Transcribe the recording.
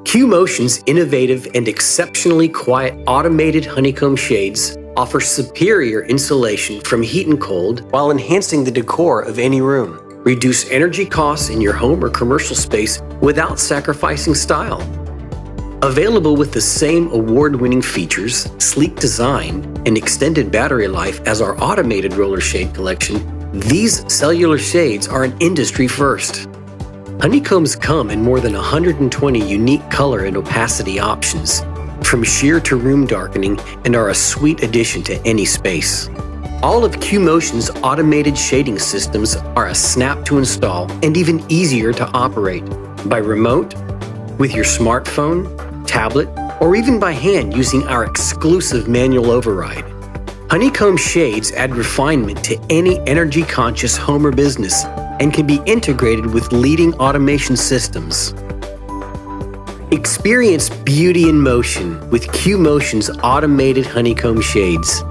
Qmotion's innovative and exceptionally quiet automated honeycomb shades offer superior insulation from heat and cold while enhancing the decor of any room. Reduce energy costs in your home or commercial space without sacrificing style. Available with the same award-winning features, sleek design, and extended battery life as our automated roller shade collection, these cellular shades are an industry first. Honeycombs come in more than 120 unique color and opacity options, from sheer to room darkening, and are a sweet addition to any space. All of Qmotion's automated shading systems are a snap to install and even easier to operate by remote, with your smartphone, tablet, or even by hand using our exclusive manual override. Honeycomb shades add refinement to any energy-conscious home or business and can be integrated with leading automation systems. Experience beauty in motion with Qmotion's automated honeycomb shades.